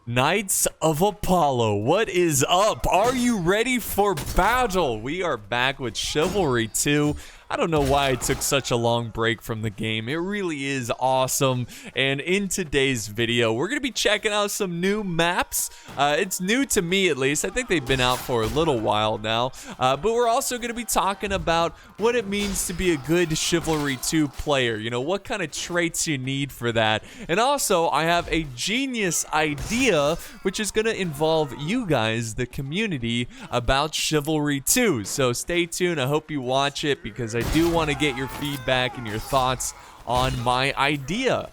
Knights of Apollo, what is up? Are you ready for battle? We are back with Chivalry 2. I don't know why I took such a long break from the game. It really is awesome. And in today's video, we're going to be checking out some new maps. It's new to me, at least. I think they've been out for a little while now. But we're also going to be talking about what it means to be a good Chivalry 2 player. You know, what kind of traits you need for that. And also, I have a genius idea, which is going to involve you guys, the community, about Chivalry 2. So stay tuned. I hope you watch it because I do want to get your feedback and your thoughts on my idea.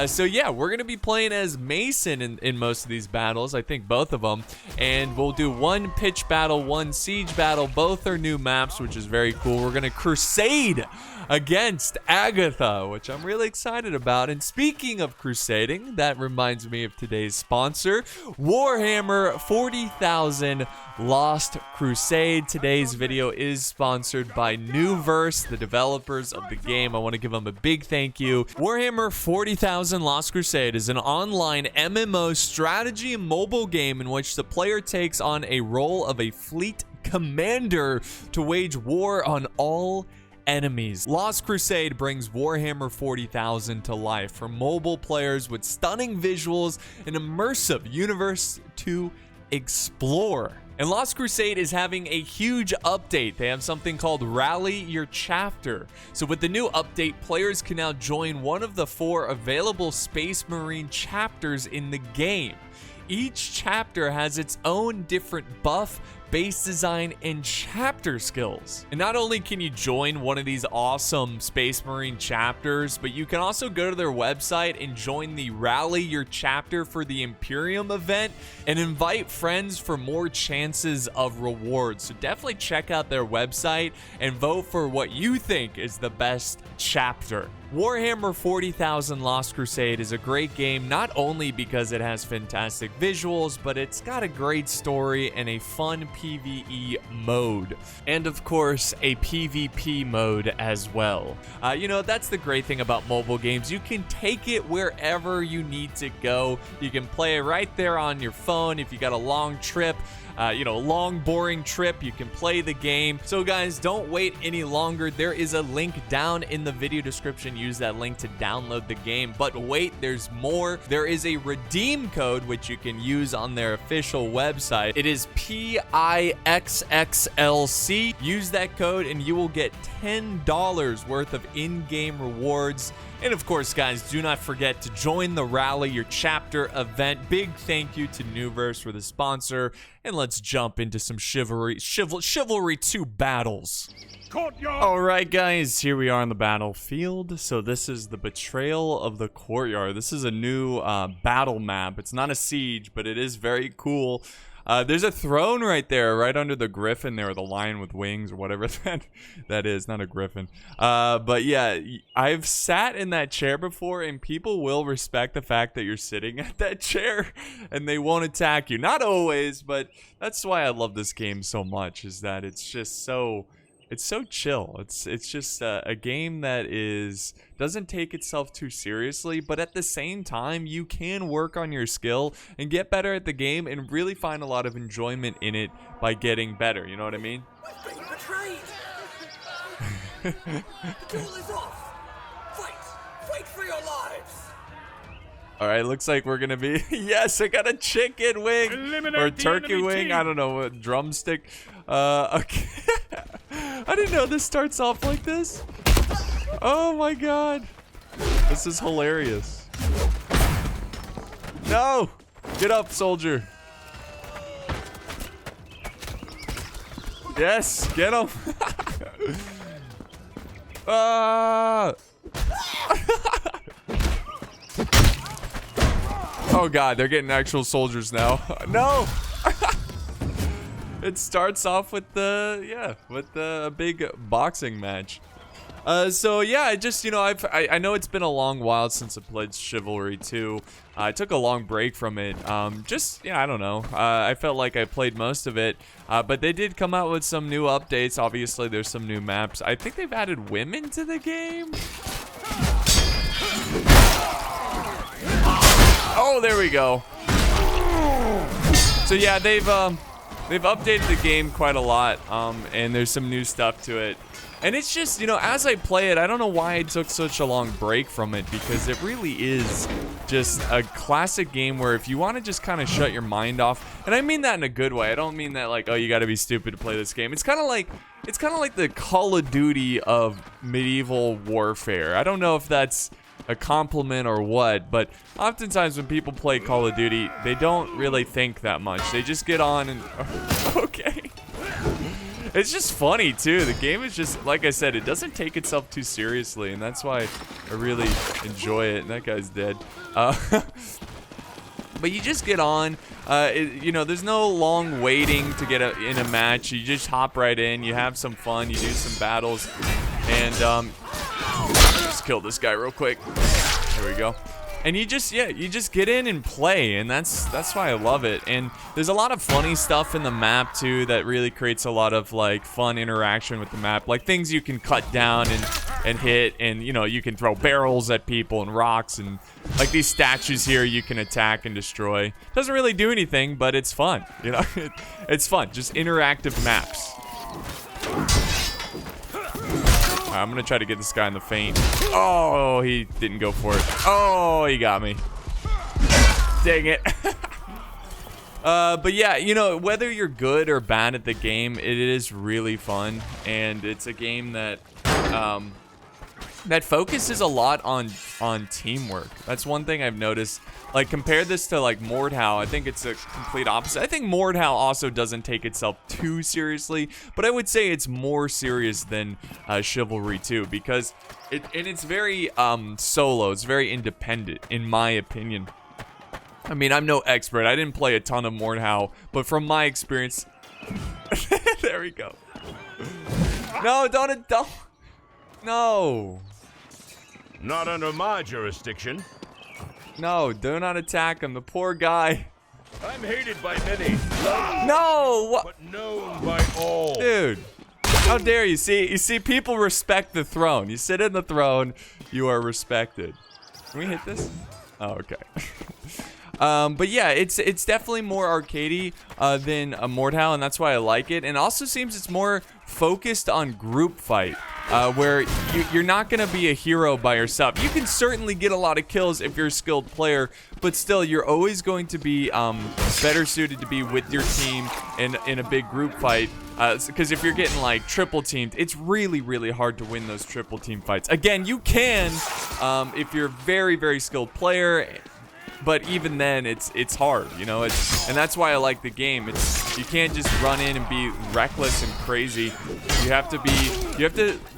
So yeah, we're going to be playing as Mason in most of these battles. I think both of them. And we'll do one pitch battle, one siege battle. Both are new maps, which is very cool. We're going to Crusade against Agatha, which I'm really excited about. And speaking of crusading, that reminds me of today's sponsor, Warhammer 40,000 Lost Crusade. Today's video is sponsored by Newverse, the developers of the game. I want to give them a big thank you. Warhammer 40,000 Lost Crusade is an online MMO strategy and mobile game in which the player takes on a role of a fleet commander to wage war on all enemies. Lost Crusade brings Warhammer 40,000 to life for mobile players with stunning visuals and immersive universe to explore. And Lost Crusade is having a huge update. They have something called Rally Your Chapter. So with the new update, players can now join one of the 4 available Space Marine chapters in the game. Each chapter has its own different buff, base design, and chapter skills. And not only can you join one of these awesome Space Marine chapters, but you can also go to their website and join the Rally Your Chapter for the Imperium event and invite friends for more chances of rewards. So definitely check out their website and vote for what you think is the best chapter. Warhammer 40,000 Lost Crusade is a great game, not only because it has fantastic visuals, but it's got a great story and a fun PvE mode. And of course, a PvP mode as well. You know, that's the great thing about mobile games. You can take it wherever you need to go. You can play it right there on your phone if you got a long trip. You know, long, boring trip, you can play the game. So guys, don't wait any longer. There is a link down in the video description. Use that link to download the game. But wait, there's more. There is a redeem code which you can use on their official website. It is PIXXLC. Use that code and you will get $10 worth of in-game rewards. And of course, guys, do not forget to join the Rally Your Chapter event. Big thank you to Newverse for the sponsor. And let's jump into some Chivalry 2 battles. Courtyard. All right, guys, here we are on the battlefield. So this is the Betrayal of the Courtyard. This is a new battle map. It's not a siege, but it is very cool. There's a throne right there, right under the griffin there, or the lion with wings, or whatever that is. Not a griffin. But yeah, I've sat in that chair before, and people will respect the fact that you're sitting at that chair, and they won't attack you. Not always, but that's why I love this game so much, is that it's just so... It's so chill. It's just a game that doesn't take itself too seriously, but at the same time, you can work on your skill and get better at the game and really find a lot of enjoyment in it by getting better. You know what I mean? We're being betrayed! The duel is off! Fight! Fight for your lives! Alright, looks like we're gonna be... Yes, I got a chicken wing! Eliminate Or the turkey enemy wing, team. I don't know, what drumstick. Okay. I didn't know this starts off like this. Oh my god. This is hilarious. No! Get up, soldier. Yes, get him. Ah! Oh god, they're getting actual soldiers now. No! It starts off with the big boxing match. So yeah, I just, you know, I know it's been a long while since I played Chivalry 2. I took a long break from it. Just, yeah, I don't know. I felt like I played most of it. But they did come out with some new updates. Obviously, there's some new maps. I think they've added women to the game. Oh, there we go. So yeah, they've updated the game quite a lot, and there's some new stuff to it. And it's just, you know, as I play it, I don't know why I took such a long break from it, because it really is just a classic game where if you want to just kind of shut your mind off, and I mean that in a good way. I don't mean that like, oh, you got to be stupid to play this game. It's kind of like the Call of Duty of medieval warfare. I don't know if that's a compliment or what, but oftentimes when people play Call of Duty, they don't really think that much. They just get on and okay. It's just funny too. The game is just, like I said, it doesn't take itself too seriously, and that's why I really enjoy it. And that guy's dead. But you just get on. You know, there's no long waiting to get in a match. You just hop right in. You have some fun. You do some battles, and just kill this guy real quick. There we go. And you just get in and play, and that's why I love it. And there's a lot of funny stuff in the map too that really creates a lot of like fun interaction with the map, like things you can cut down and hit, and you know, you can throw barrels at people and rocks, and like these statues here you can attack and destroy. Doesn't really do anything, but it's fun, you know. It's fun, just interactive maps. I'm gonna try to get this guy in the feint. Oh, he didn't go for it. Oh, he got me. Dang it. But yeah, you know, whether you're good or bad at the game, it is really fun, and it's a game that that focuses a lot on teamwork. That's one thing I've noticed. Like, compare this to like Mordhau, I think it's a complete opposite. I think Mordhau also doesn't take itself too seriously, but I would say it's more serious than Chivalry too, because it's very solo. It's very independent, in my opinion. I mean, I'm no expert. I didn't play a ton of Mordhau, but from my experience, there we go. No, don't. No. Not under my jurisdiction. No, do not attack him. The poor guy. I'm hated by many. No! What? But known by all. Dude, how dare you? See, people respect the throne. You sit in the throne, you are respected. Can we hit this? Oh, okay. But yeah, it's definitely more arcadey than a Mordhau, and that's why I like it. And it also seems it's more focused on group fight, where you're not going to be a hero by yourself. You can certainly get a lot of kills if you're a skilled player, but still, you're always going to be better suited to be with your team in a big group fight. Because if you're getting like triple teamed, it's really, really hard to win those triple team fights. Again, you can if you're a very, very skilled player. But even then, it's hard, you know. And that's why I like the game. You can't just run in and be reckless and crazy. You have to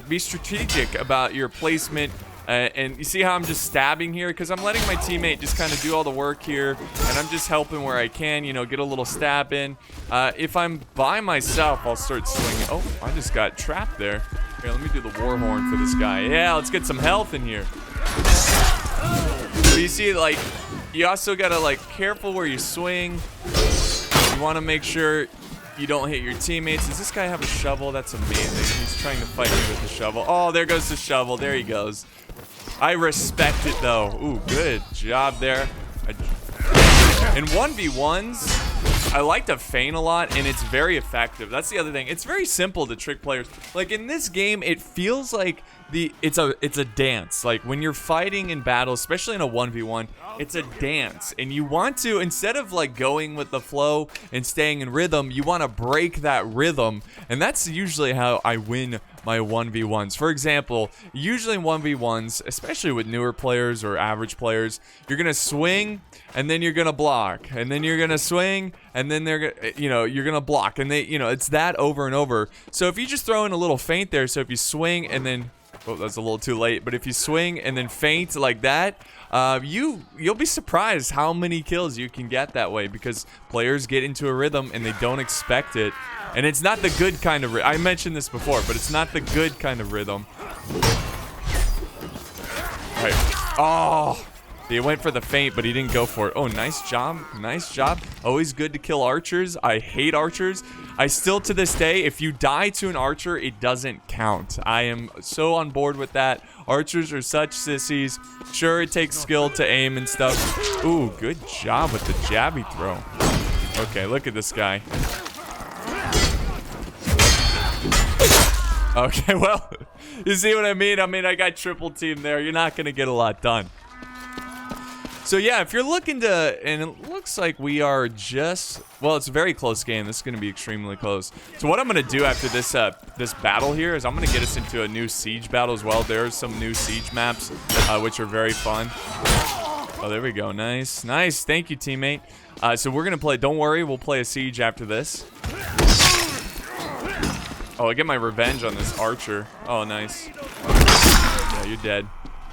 be strategic about your placement. And you see how I'm just stabbing here, because I'm letting my teammate just kind of do all the work here, and I'm just helping where I can, you know, get a little stab in. If I'm by myself, I'll start swinging. Oh, I just got trapped there. Here, let me do the war horn for this guy. Yeah, let's get some health in here. So you see, like, you also gotta, like, careful where you swing. You want to make sure you don't hit your teammates. Does this guy have a shovel? That's amazing. He's trying to fight me with the shovel. Oh, there goes the shovel. There he goes. I respect it, though. Ooh, good job there. In 1v1s, I like to feint a lot, and it's very effective. That's the other thing. It's very simple to trick players. Like, in this game, it feels like it's a dance. Like, when you're fighting in battle, especially in a 1v1, it's a dance. And you want to, instead of like going with the flow and staying in rhythm, you want to break that rhythm. And that's usually how I win my 1v1s. For example, usually in 1v1s, especially with newer players or average players, you're gonna swing and then you're gonna block, and then you're gonna swing and then you're gonna block, and it's that over and over. So if you just throw in a little feint there, so if you swing and then, oh, that's a little too late, but if you swing and then feint like that, you'll be surprised how many kills you can get that way, because players get into a rhythm and they don't expect it. And it's not the good kind of I mentioned this before, but it's not the good kind of rhythm. All right. Oh, he went for the feint, but he didn't go for it. Oh, nice job. Nice job. Always good to kill archers. I hate archers. I still, to this day, if you die to an archer, it doesn't count. I am so on board with that. Archers are such sissies. Sure, it takes skill to aim and stuff. Ooh, good job with the jabby throw. Okay, look at this guy. Okay, well, you see what I mean? I mean, I got triple team there. You're not going to get a lot done. So, yeah, if you're looking to, and it looks like we are just, well, it's a very close game. This is going to be extremely close. So what I'm going to do after this this battle here is I'm going to get us into a new siege battle as well. There's some new siege maps, which are very fun. Oh, there we go. Nice. Nice. Thank you, teammate. So we're going to play, don't worry, we'll play a siege after this. Oh, I get my revenge on this archer. Oh, nice. Yeah, you're dead.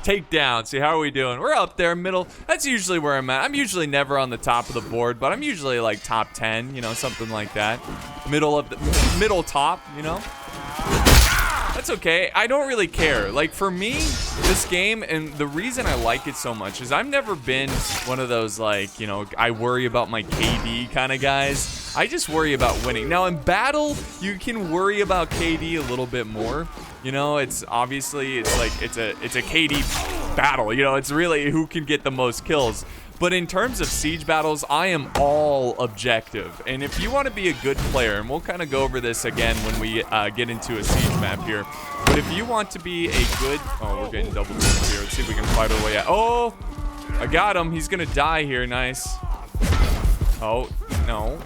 Takedown. See, how are we doing? We're up there, middle. That's usually where I'm at. I'm usually never on the top of the board, but I'm usually like top 10, you know, something like that. Middle top, you know. That's okay. I don't really care. Like, for me, this game, and the reason I like it so much is I've never been one of those, like, you know, I worry about my KD kind of guys. I just worry about winning. Now, in battle, you can worry about KD a little bit more. You know, it's obviously, it's like, it's a KD battle. You know, it's really who can get the most kills. But in terms of siege battles, I am all objective. And if you want to be a good player, and we'll kind of go over this again when we get into a siege map here. But if you want to be a good... Oh, we're getting double teamed here. Let's see if we can fight our way out. Oh, I got him. He's going to die here. Nice. Oh, no.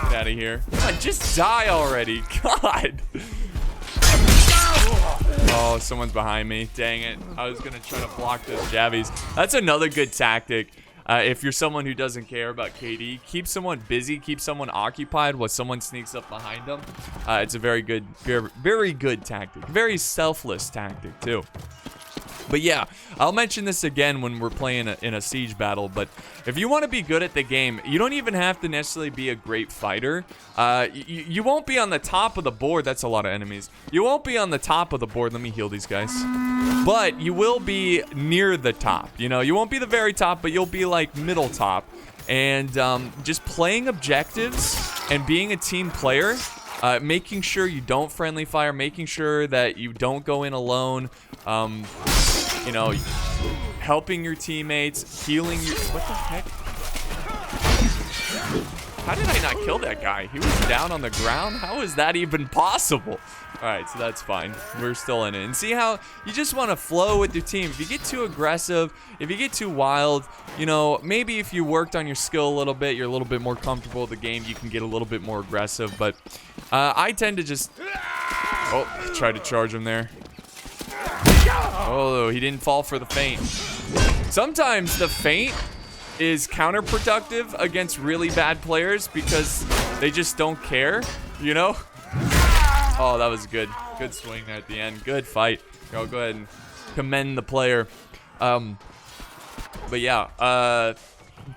Get out of here. God, just die already. God. Oh, someone's behind me. Dang it. I was going to try to block those jabbies. That's another good tactic. If you're someone who doesn't care about KD, keep someone busy, keep someone occupied while someone sneaks up behind them. It's a very good, very good tactic. Very selfless tactic, too. But yeah, I'll mention this again when we're playing in a siege battle, but if you want to be good at the game, you don't even have to necessarily be a great fighter. You won't be on the top of the board. That's a lot of enemies. You won't be on the top of the board. Let me heal these guys. But you will be near the top. You know, you won't be the very top, but you'll be like middle top. And just playing objectives and being a team player, making sure you don't friendly fire, making sure that you don't go in alone, you know, helping your teammates, healing your... What the heck? How did I not kill that guy? He was down on the ground? How is that even possible? Alright, so that's fine. We're still in it. And see how you just want to flow with your team. If you get too aggressive, if you get too wild, you know, maybe if you worked on your skill a little bit, you're a little bit more comfortable with the game, you can get a little bit more aggressive. But I tend to just... Oh, try to charge him there. Oh, he didn't fall for the feint. Sometimes the feint is counterproductive against really bad players because they just don't care, you know? Oh, that was good. Good swing there at the end. Good fight. I'll go ahead and commend the player. But yeah,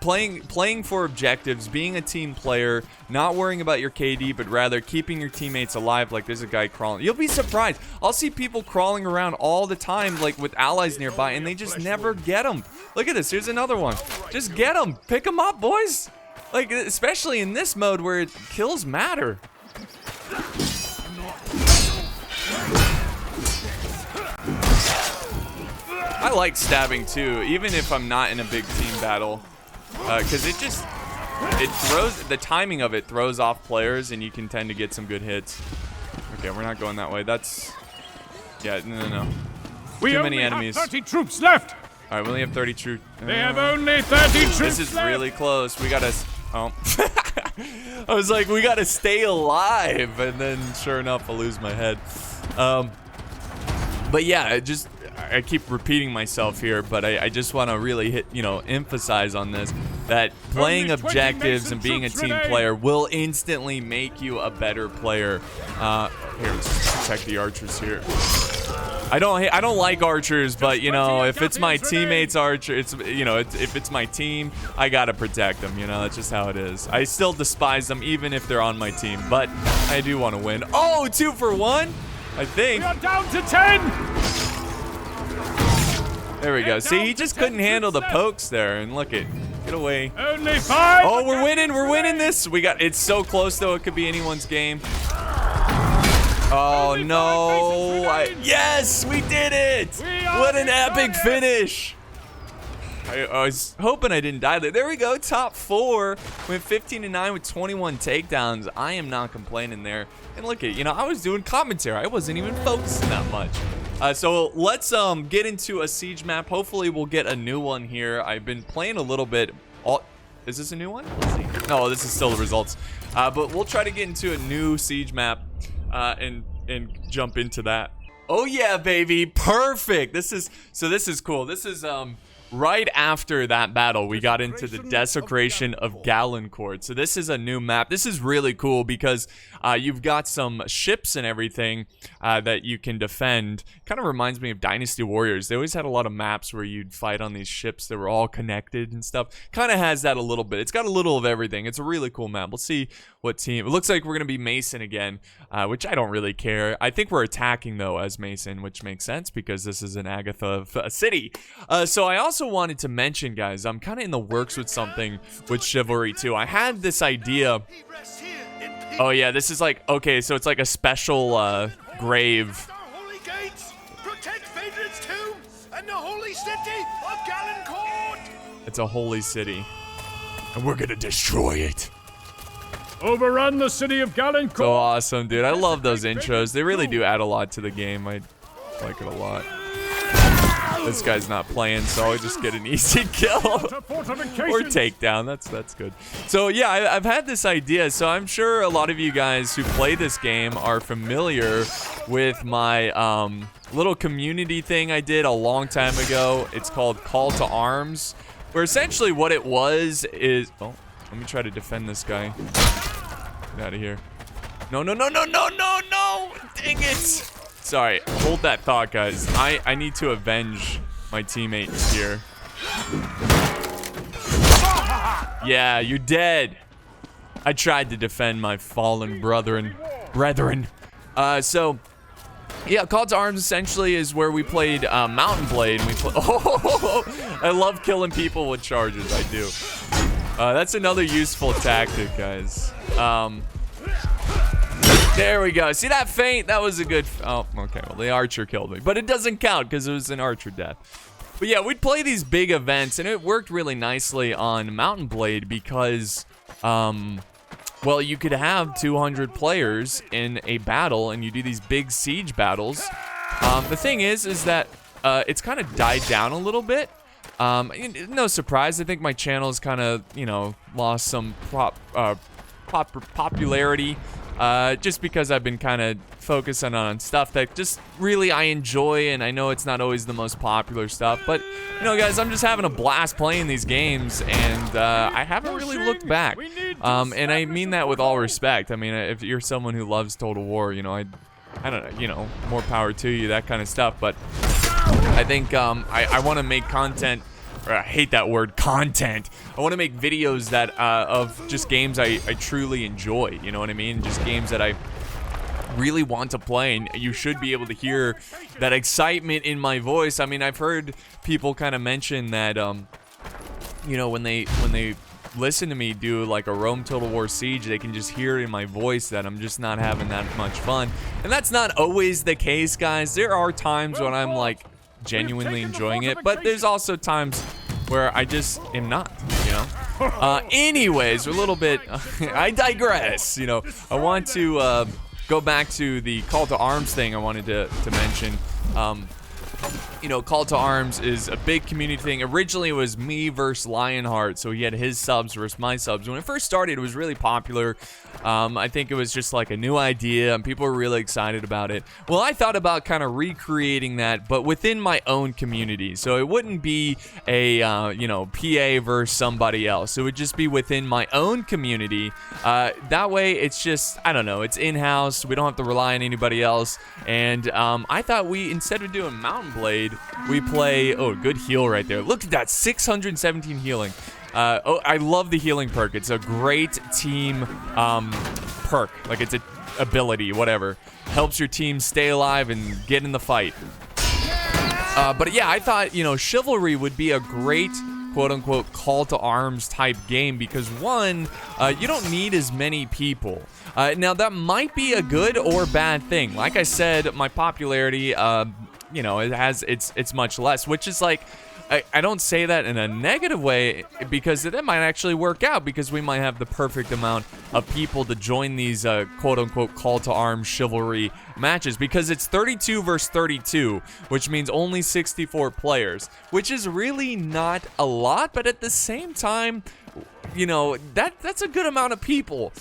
playing for objectives, being a team player, not worrying about your KD, but rather keeping your teammates alive. Like there's a guy crawling. You'll be surprised. I'll see people crawling around all the time, like with allies nearby, and they just never get them. Look at this. Here's another one. Just get them. Pick them up, boys. Like, especially in this mode where kills matter. I like stabbing too, even if I'm not in a big team battle. Because it throws, the timing of it throws off players and you can tend to get some good hits. Okay, we're not going that way. That's, yeah, no. Too many enemies. We only have 30 troops left. All right, we only have 30 troops. They have only 30 troops This is left. really close. We gotta, oh. I was like, we gotta stay alive. And then sure enough, I lose my head. But yeah, I keep repeating myself here, but I just want to really hit, you know, emphasize on this, that playing objectives and being a team player will instantly make you a better player. Here, let's check the archers here. I don't like archers, but you know, if it's my teammate's archer, it's, you know, if it's my team, I gotta protect them. You know, that's just how it is. I still despise them even if they're on my team, but I do want to win. Oh, 2 for 1, I think. We are down to 10. There we go. See, he just couldn't handle the pokes there, and look it. Get away. Only 5. Oh, we're winning. We're winning this. It's so close though. It could be anyone's game. Oh no! Yes, we did it! What an epic finish! I was hoping I didn't die there. There we go, top 4. Went 15-9 with 21 takedowns. I am not complaining there. And look at, you know, I was doing commentary. I wasn't even focusing that much. So let's get into a siege map. Hopefully we'll get a new one here. I've been playing a little bit. Oh, is this a new one? Let's see. No, this is still the results. But we'll try to get into a new siege map and jump into that. Oh yeah, baby, perfect. This is cool. This is right after that battle, we got into the Desecration of Galencourt. So this is a new map. This is really cool because you've got some ships and everything that you can defend. Kind of reminds me of Dynasty Warriors. They always had a lot of maps where you'd fight on these ships that were all connected and stuff. Kind of has that a little bit. It's got a little of everything. It's a really cool map. We'll see what team. It looks like we're going to be Mason again, which I don't really care. I think we're attacking, though, as Mason, which makes sense because this is an Agatha city. So I also wanted to mention, guys, I'm kind of in the works with something with Chivalry too. I had this idea. Oh yeah, this is like, okay, so it's like a special grave. Holy gates, protect Phaedron's tomb and the holy city of Galencourt. It's a holy city, and we're gonna destroy it. Overrun the city of Galencourt. So awesome, dude. I love those intros. They really do add a lot to the game. I like it a lot. This guy's not playing, so I'll just get an easy kill. Or takedown. That's good. So yeah, I've had this idea. So I'm sure a lot of you guys who play this game are familiar with my little community thing I did a long time ago. It's called Call to Arms, where essentially what it was is... Oh, let me try to defend this guy. Get out of here. No, no, no, no, no, no, no! Dang it! Sorry, hold that thought, guys. I need to avenge my teammates here. Yeah, you're dead. I tried to defend my fallen brethren. So, yeah, Call to Arms essentially is where we played Mountain Blade. And I love killing people with charges, I do. That's another useful tactic, guys. There we go. See that feint? That was a good... Oh, okay. Well, the archer killed me. But it doesn't count because it was an archer death. But yeah, we'd play these big events, and it worked really nicely on Mountain Blade because, well, you could have 200 players in a battle, and you do these big siege battles. The thing is that it's kind of died down a little bit. No surprise. I think my channel's kind of, you know, lost some popularity. Just because I've been kind of focusing on stuff that just really I enjoy, and I know it's not always the most popular stuff, but you know, guys, I'm just having a blast playing these games, and I haven't really looked back. And I mean that with all respect. I mean, if you're someone who loves Total War, you know, I don't know, you know, more power to you, that kind of stuff. But I think I want to make content. I hate that word, content. I want to make videos that of just games I truly enjoy, you know what I mean? Just games that I really want to play, and you should be able to hear that excitement in my voice. I mean, I've heard people kind of mention that, you know, when they listen to me do like a Rome Total War Siege, they can just hear it in my voice that I'm just not having that much fun. And that's not always the case, guys. There are times when I'm like genuinely enjoying it, but there's also times where I just am not, you know. Anyways, a little bit I digress, you know. I want to go back to the Call to Arms thing I wanted to mention. You know, Call to Arms is a big community thing. Originally, it was me versus Lionheart, so he had his subs versus my subs. When it first started, it was really popular. I think it was just like a new idea, and people were really excited about it. Well, I thought about kind of recreating that, but within my own community. So it wouldn't be a, you know, PA versus somebody else. It would just be within my own community. That way, it's just, I don't know, it's in-house. We don't have to rely on anybody else. And I thought instead of doing Mountain Blade, we play... Oh, good heal right there. Look at that, 617 healing. Oh, I love the healing perk. It's a great team perk. Like, it's an ability, whatever. Helps your team stay alive and get in the fight. But yeah, I thought, you know, Chivalry would be a great quote-unquote Call to Arms type game because, one, you don't need as many people. Now, that might be a good or bad thing. Like I said, my popularity... you know, it's much less, which is like, I don't say that in a negative way, because that might actually work out, because we might have the perfect amount of people to join these quote-unquote call to arms chivalry matches, because it's 32 versus 32, which means only 64 players, which is really not a lot, but at the same time, you know, that's a good amount of people.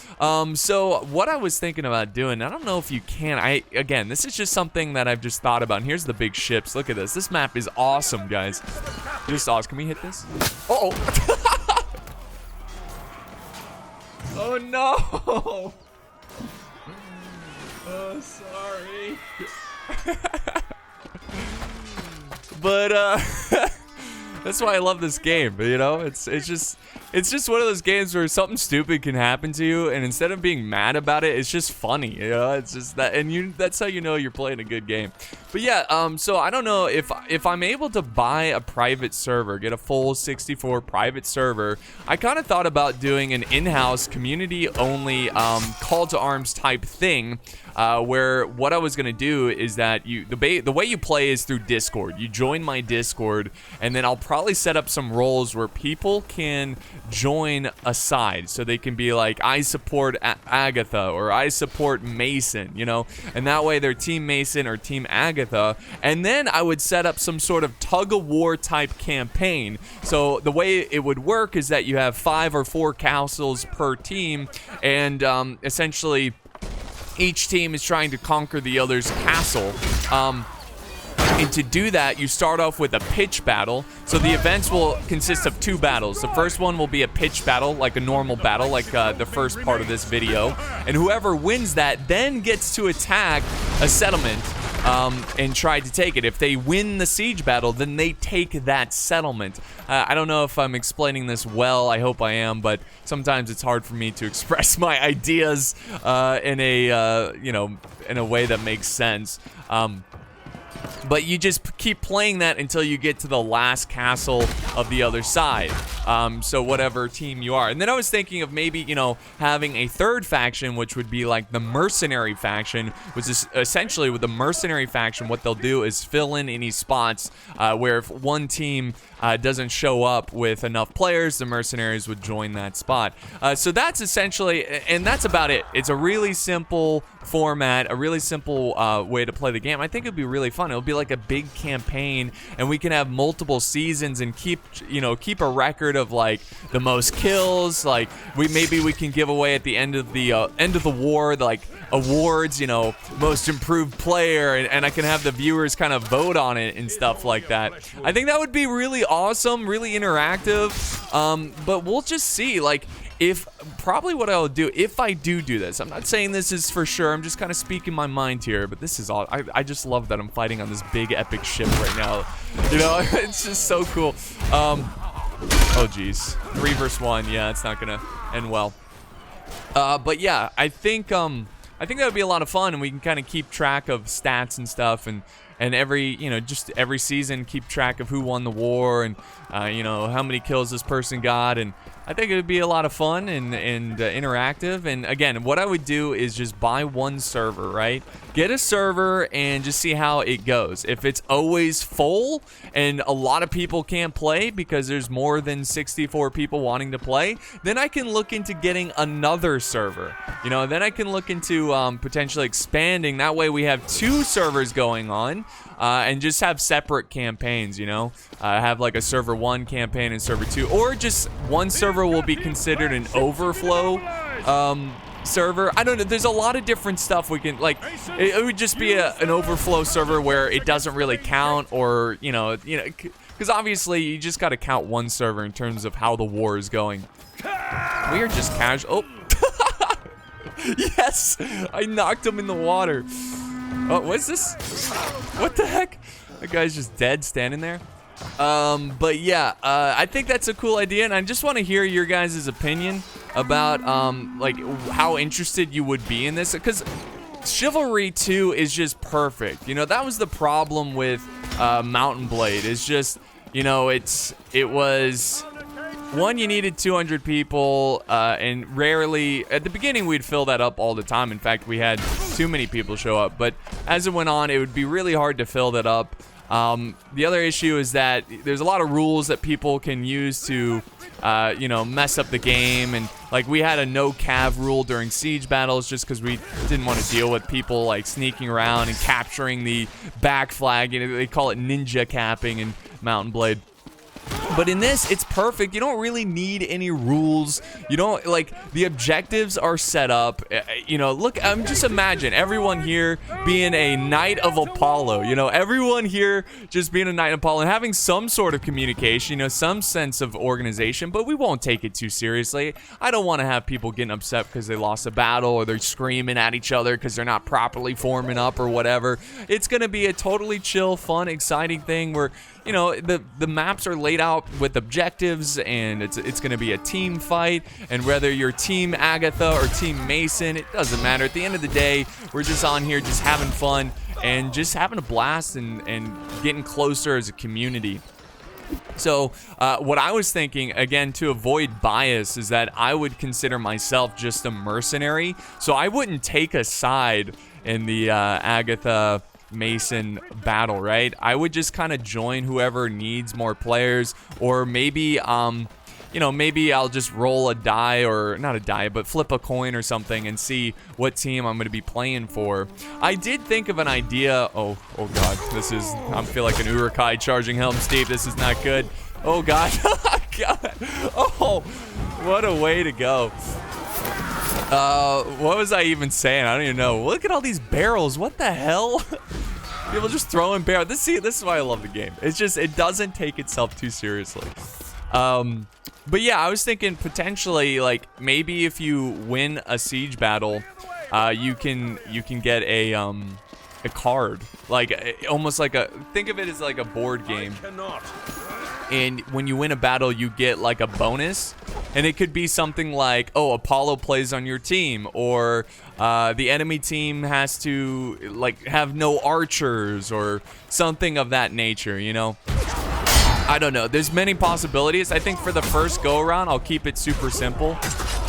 So what I was thinking about doing, I don't know if you can, again, this is just something that I've just thought about. And here's the big ships. Look at this. This map is awesome, guys. Just awesome. Can we hit this? Uh-oh. Oh, no. Oh, sorry. But, that's why I love this game, you know? It's just one of those games where something stupid can happen to you, and instead of being mad about it, it's just funny, you know? It's just that, and that's how you know you're playing a good game. But yeah, so I don't know if I'm able to buy a private server, get a full 64 private server. I kind of thought about doing an in-house community-only call to arms type thing, where what I was gonna do is that the way you play is through Discord. You join my Discord, and then I'll probably set up some roles where people can join a side, so they can be like, I support Agatha, or I support Mason, you know, and that way they're Team Mason or Team Agatha. And then I would set up some sort of tug-of-war type campaign. So the way it would work is that you have 5 or 4 castles per team, and essentially each team is trying to conquer the other's castle. And to do that, you start off with a pitch battle. So the events will consist of 2 battles. The first one will be a pitch battle, like a normal battle, like the first part of this video. And whoever wins that then gets to attack a settlement and try to take it. If they win the siege battle, then they take that settlement. I don't know if I'm explaining this well. I hope I am, but sometimes it's hard for me to express my ideas in a in a way that makes sense. But you just keep playing that until you get to the last castle of the other side. So whatever team you are. And then I was thinking of maybe, you know, having a third faction, which would be like the mercenary faction, which is essentially with the mercenary faction, what they'll do is fill in any spots where if one team doesn't show up with enough players, the mercenaries would join that spot. So that's essentially, and that's about it. It's a really simple format, a really simple way to play the game. I think it'd be really fun. It'll be like a big campaign, and we can have multiple seasons and keep a record of like the most kills. Like maybe we can give away at the end of the war like awards, you know, most improved player, and I can have the viewers kind of vote on it and stuff like that. I think that would be really awesome, really interactive. But we'll just see. Like, probably what I'll do if I do this, I'm not saying this is for sure, I'm just kind of speaking my mind here, but this is all, I just love that I'm fighting on this big epic ship right now, you know. It's just so cool. Oh geez, 3 versus 1, yeah, it's not gonna end well. But yeah, I think that would be a lot of fun, and we can kind of keep track of stats and stuff, and every, you know, just every season keep track of who won the war, and you know, how many kills this person got. And I think it would be a lot of fun and interactive. And again, what I would do is just buy one server, right? Get a server and just see how it goes. If it's always full and a lot of people can't play because there's more than 64 people wanting to play, then I can look into getting another server. You know, then I can look into potentially expanding. That way we have 2 servers going on. And just have separate campaigns, you know, have like a server 1 campaign and server 2, or just one server will be considered an overflow server. I don't know, there's a lot of different stuff we can, like, it would just be an overflow server where it doesn't really count, or you know, because obviously you just got to count one server in terms of how the war is going. We are just casual. Oh. Yes, I knocked him in the water. Oh, what's this? What the heck? That guy's just dead standing there. But yeah, I think that's a cool idea, and I just want to hear your guys' opinion about like how interested you would be in this, because Chivalry 2 is just perfect. You know, that was the problem with Mountain Blade. It's just, you know, it was one, you needed 200 people, and rarely, at the beginning, we'd fill that up all the time. In fact, we had too many people show up. But as it went on, it would be really hard to fill that up. The other issue is that there's a lot of rules that people can use to, you know, mess up the game. And like we had a no cav rule during siege battles just because we didn't want to deal with people like sneaking around and capturing the back flag. You know, they call it ninja capping in Mountain Blade. But in this, it's perfect. You don't really need any rules. You don't, like, the objectives are set up. You know, look, just imagine everyone here being a Knight of Apollo. You know, everyone here just being a Knight of Apollo and having some sort of communication, you know, some sense of organization, but we won't take it too seriously. I don't want to have people getting upset because they lost a battle or they're screaming at each other because they're not properly forming up or whatever. It's going to be a totally chill, fun, exciting thing where, you know, the maps are laid out with objectives, and it's going to be a team fight, and whether you're Team Agatha or Team Mason, it doesn't matter. At the end of the day, we're just on here just having fun and just having a blast and getting closer as a community. So what I was thinking, again, to avoid bias, is that I would consider myself just a mercenary, so I wouldn't take a side in the Agatha Mason battle, right? I would just kind of join whoever needs more players, or maybe you know, maybe I'll just roll a die, or not a die, but flip a coin or something and see what team I'm going to be playing for. I did think of an idea. Oh god, this is, I feel like an Urukai charging Helm's Deep. This is not good. Oh god. God. Oh, what a way to go. What was I even saying? I don't even know. Look at all these barrels. What the hell? People just throwing barrels. This is why I love the game. It's just, it doesn't take itself too seriously. But yeah, I was thinking potentially, like, maybe if you win a siege battle, you can get a card, like almost like a, think of it as like a board game. And when you win a battle, you get like a bonus, and it could be something like, oh, Apollo plays on your team, or the enemy team has to like have no archers, or something of that nature, you know. I don't know. There's many possibilities. I think for the first go around, I'll keep it super simple.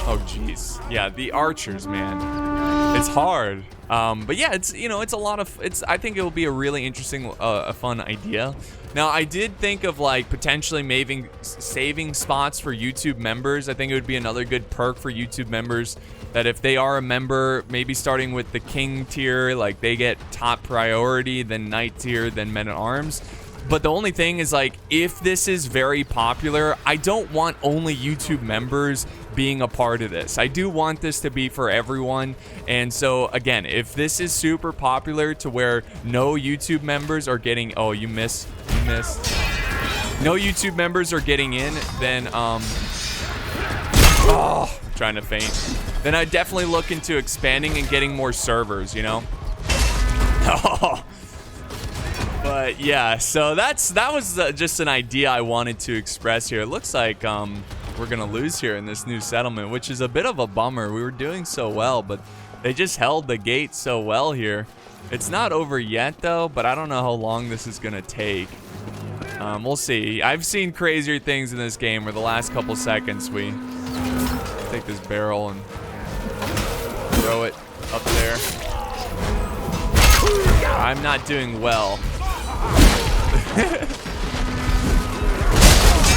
Oh, jeez. Yeah, the archers, man. It's hard. But yeah, it's, you know, it's a lot of, I think it will be a really interesting, a fun idea. Now, I did think of like potentially maybe saving spots for YouTube members. I think it would be another good perk for YouTube members, that if they are a member, maybe starting with the King tier, like they get top priority, then Knight tier, then Men at Arms. But the only thing is, like, if this is very popular, I don't want only YouTube members being a part of this. I do want this to be for everyone. And so, again, if this is super popular to where no YouTube members are getting... Oh, you missed. No YouTube members are getting in, then, oh, I'm trying to faint. Then I definitely look into expanding and getting more servers, you know? Oh. But yeah, so that was just an idea I wanted to express here. It looks like we're gonna lose here in this new settlement, which is a bit of a bummer. We were doing so well, but they just held the gate so well here. It's not over yet though, but I don't know how long this is gonna take. We'll see. I've seen crazier things in this game where the last couple seconds we take this barrel and throw it up there. I'm not doing well.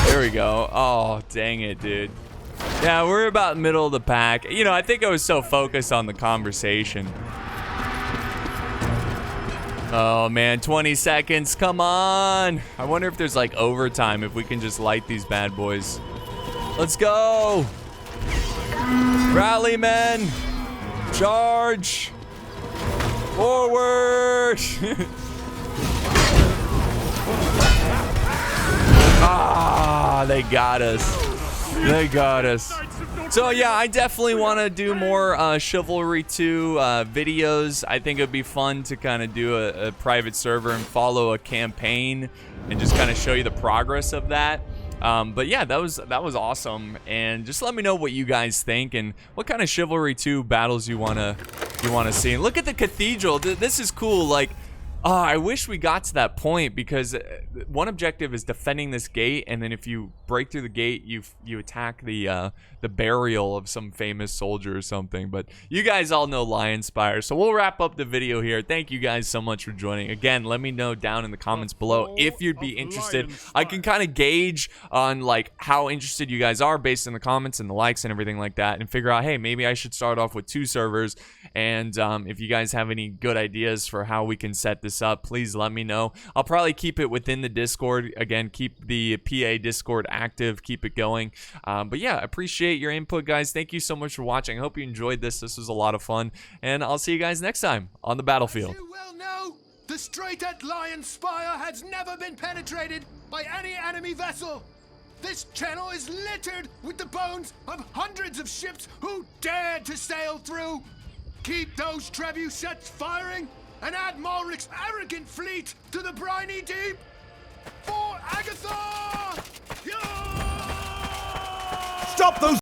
There we go. Oh, dang it, dude. Yeah, we're about middle of the pack. You know, I think I was so focused on the conversation. Oh, man, 20 seconds. Come on. I wonder if there's, like, overtime, if we can just light these bad boys. Let's go. Rally, men. Charge. Forward. Ah, they got us. They got us. So yeah, I definitely want to do more Chivalry 2 videos. I think it would be fun to kind of do a private server and follow a campaign and just kind of show you the progress of that. But yeah, that was awesome. And just let me know what you guys think and what kind of Chivalry 2 battles you wanna see. And look at the cathedral. This is cool. Like, I wish we got to that point, because one objective is defending this gate, and then if you break through the gate, you attack the burial of some famous soldier or something. But you guys all know LIONSPIRE, so we'll wrap up the video here. Thank you guys so much for joining. Again, let me know down in the comments below if you'd be interested. I can kind of gauge on like how interested you guys are based on the comments and the likes and everything like that, and figure out, hey, maybe I should start off with 2 servers. And if you guys have any good ideas for how we can set this up, please let me know. I'll probably keep it within the Discord. Again, keep the PA Discord active, keep it going. But yeah, appreciate your input, guys. Thank you so much for watching. I hope you enjoyed this. This was a lot of fun, and I'll see you guys next time on the battlefield. As you well know, the strait at LIONSPIRE has never been penetrated by any enemy vessel. This channel is littered with the bones of hundreds of ships who dared to sail through. Keep those trebuchets firing and add Malric's arrogant fleet to the briny deep. For Agatha! Stop those